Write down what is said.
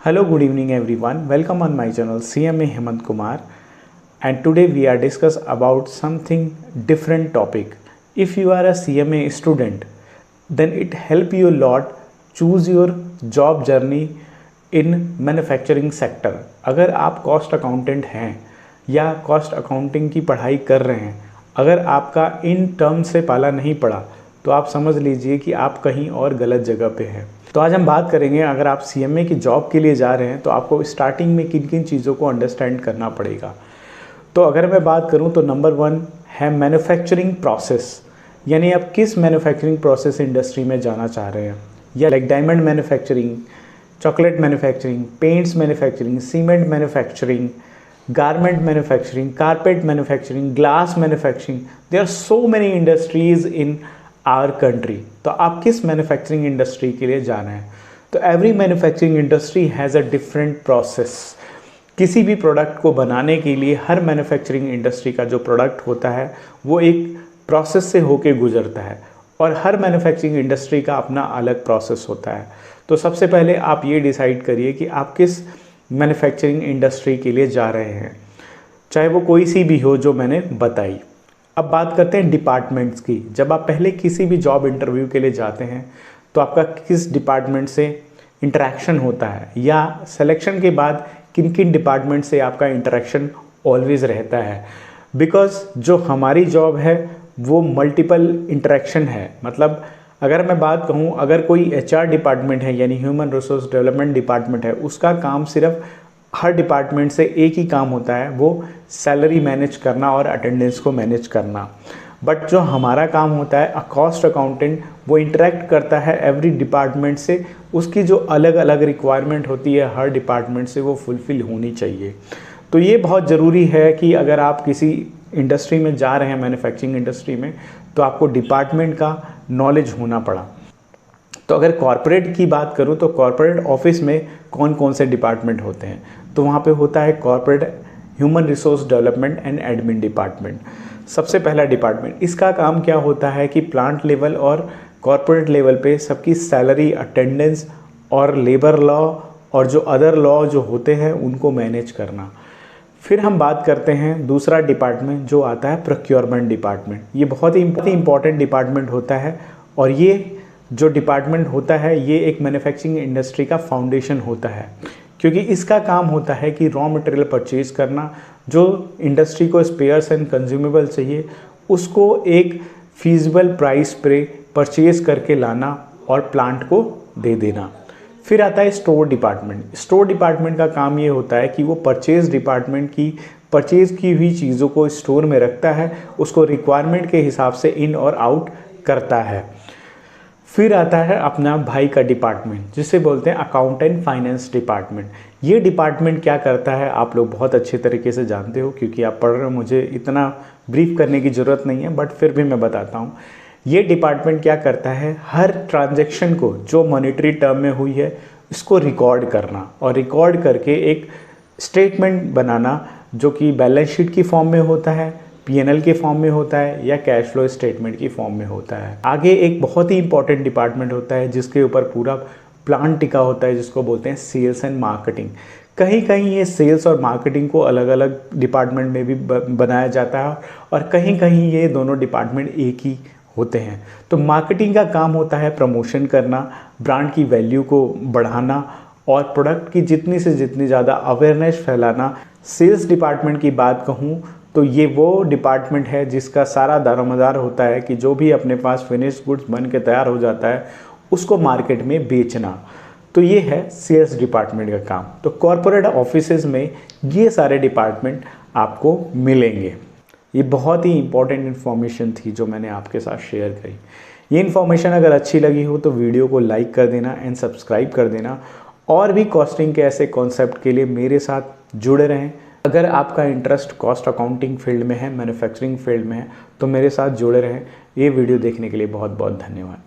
Hello, good evening everyone. Welcome on my channel CMA Hemant Kumar, and today we are discuss about something different topic. If you are a CMA student, then it help you a lot choose your job journey in manufacturing sector. अगर आप cost accountant हैं या cost accounting की पढ़ाई कर रहे हैं, अगर आपका इन टर्म से पाला नहीं पड़ा तो आप समझ लीजिए कि आप कहीं और गलत जगह पे हैं। तो आज हम बात करेंगे, अगर आप सीएमए की जॉब के लिए जा रहे हैं तो आपको स्टार्टिंग में किन किन चीज़ों को अंडरस्टैंड करना पड़ेगा। तो अगर मैं बात करूं तो नंबर 1 है मैन्युफैक्चरिंग प्रोसेस, यानी आप किस मैन्युफैक्चरिंग प्रोसेस इंडस्ट्री में जाना चाह रहे हैं, या like diamond manufacturing, chocolate manufacturing, paints manufacturing, cement manufacturing, garment manufacturing, carpet manufacturing, glass manufacturing. There are so many industries in our country. तो आप किस मैन्युफैक्चरिंग इंडस्ट्री के लिए जाना है? तो every manufacturing industry has a different process. किसी भी प्रोडक्ट को बनाने के लिए हर मैन्युफैक्चरिंग इंडस्ट्री का जो प्रोडक्ट होता है वो एक प्रोसेस से होके गुजरता है, और हर मैन्युफैक्चरिंग इंडस्ट्री का अपना अलग प्रोसेस होता है। तो सबसे पहले आप ये डिसाइड करिए कि आप किस मैन्युफैक्चरिंग इंडस्ट्री के लिए जा रहे हैं, चाहे वो कोई सी भी हो जो मैंने बताई। अब बात करते हैं डिपार्टमेंट्स की। जब आप पहले किसी भी जॉब इंटरव्यू के लिए जाते हैं तो आपका किस डिपार्टमेंट से इंटरेक्शन होता है, या सिलेक्शन के बाद किन किन डिपार्टमेंट से आपका इंटरेक्शन ऑलवेज़ रहता है। बिकॉज जो हमारी जॉब है वो मल्टीपल इंटरेक्शन है। मतलब अगर मैं बात कहूँ, अगर कोई एचआर डिपार्टमेंट है यानी ह्यूमन रिसोर्स डेवलपमेंट डिपार्टमेंट है, उसका काम सिर्फ हर डिपार्टमेंट से एक ही काम होता है, वो सैलरी मैनेज करना और अटेंडेंस को मैनेज करना। बट जो हमारा काम होता है कॉस्ट अकाउंटेंट, वो इंटरेक्ट करता है एवरी डिपार्टमेंट से। उसकी जो अलग अलग रिक्वायरमेंट होती है हर डिपार्टमेंट से वो फुलफ़िल होनी चाहिए। तो ये बहुत ज़रूरी है कि अगर आप किसी इंडस्ट्री में जा रहे हैं, मैन्युफैक्चरिंग इंडस्ट्री में, तो आपको डिपार्टमेंट का नॉलेज होना पड़ा। तो अगर कॉर्पोरेट की बात करूं तो कॉर्पोरेट ऑफिस में कौन कौन से डिपार्टमेंट होते हैं? तो वहाँ पे होता है corporate human resource development and admin department. सबसे पहला डिपार्टमेंट, इसका काम क्या होता है कि प्लांट लेवल और कॉर्पोरेट लेवल पे सबकी सैलरी, अटेंडेंस और लेबर लॉ और जो अदर लॉ जो होते हैं उनको मैनेज करना। फिर हम बात करते हैं दूसरा डिपार्टमेंट जो आता है प्रोक्योरमेंट डिपार्टमेंट। ये बहुत ही इंपॉर्टेंट डिपार्टमेंट होता है, और ये जो डिपार्टमेंट होता है ये एक मैन्युफैक्चरिंग इंडस्ट्री का फाउंडेशन होता है, क्योंकि इसका काम होता है कि रॉ मटेरियल परचेज करना, जो इंडस्ट्री को स्पेयर्स एंड कंज्यूमेबल चाहिए उसको एक फीजिबल प्राइस पे परचेज करके लाना और प्लांट को दे देना। फिर आता है स्टोर डिपार्टमेंट। स्टोर डिपार्टमेंट का काम ये होता है कि वो परचेज डिपार्टमेंट की परचेज की हुई चीज़ों को स्टोर में रखता है, उसको रिक्वायरमेंट के हिसाब से इन और आउट करता है। फिर आता है अपना भाई का डिपार्टमेंट जिसे बोलते हैं अकाउंट एंड फाइनेंस डिपार्टमेंट। ये डिपार्टमेंट क्या करता है आप लोग बहुत अच्छे तरीके से जानते हो, क्योंकि आप पढ़ रहे हो, मुझे इतना ब्रीफ करने की ज़रूरत नहीं है, बट फिर भी मैं बताता हूँ। ये डिपार्टमेंट क्या करता है, हर ट्रांजैक्शन को जो मॉनेटरी टर्म में हुई है इसको रिकॉर्ड करना, और रिकॉर्ड करके एक स्टेटमेंट बनाना जो कि बैलेंस शीट की फॉर्म में होता है, पीएनएल के फॉर्म में होता है, या कैश फ्लो स्टेटमेंट की फॉर्म में होता है। आगे एक बहुत ही इंपॉर्टेंट डिपार्टमेंट होता है जिसके ऊपर पूरा प्लान टिका होता है, जिसको बोलते हैं सेल्स एंड मार्केटिंग। कहीं कहीं ये सेल्स और मार्केटिंग को अलग अलग डिपार्टमेंट में भी बनाया जाता है, और कहीं कहीं ये दोनों डिपार्टमेंट एक ही होते हैं। तो मार्केटिंग का काम होता है प्रमोशन करना, ब्रांड की वैल्यू को बढ़ाना और प्रोडक्ट की जितनी से जितनी ज़्यादा अवेयरनेस फैलाना। सेल्स डिपार्टमेंट की बात कहूँ तो ये वो डिपार्टमेंट है जिसका सारा दारोमदार होता है कि जो भी अपने पास फिनिश गुड्स बन के तैयार हो जाता है उसको मार्केट में बेचना। तो ये है सेल्स डिपार्टमेंट का काम। तो कॉर्पोरेट ऑफिसेज में ये सारे डिपार्टमेंट आपको मिलेंगे। ये बहुत ही इंपॉर्टेंट इन्फॉर्मेशन थी जो मैंने आपके साथ शेयर करी। ये इन्फॉर्मेशन अगर अच्छी लगी हो तो वीडियो को लाइक कर देना एंड सब्सक्राइब कर देना, और भी कॉस्टिंग के ऐसे कॉन्सेप्ट के लिए मेरे साथ जुड़े रहें। अगर आपका इंटरेस्ट कॉस्ट अकाउंटिंग फील्ड में है, मैन्युफैक्चरिंग फील्ड में है, तो मेरे साथ जुड़े रहें। ये वीडियो देखने के लिए बहुत बहुत धन्यवाद।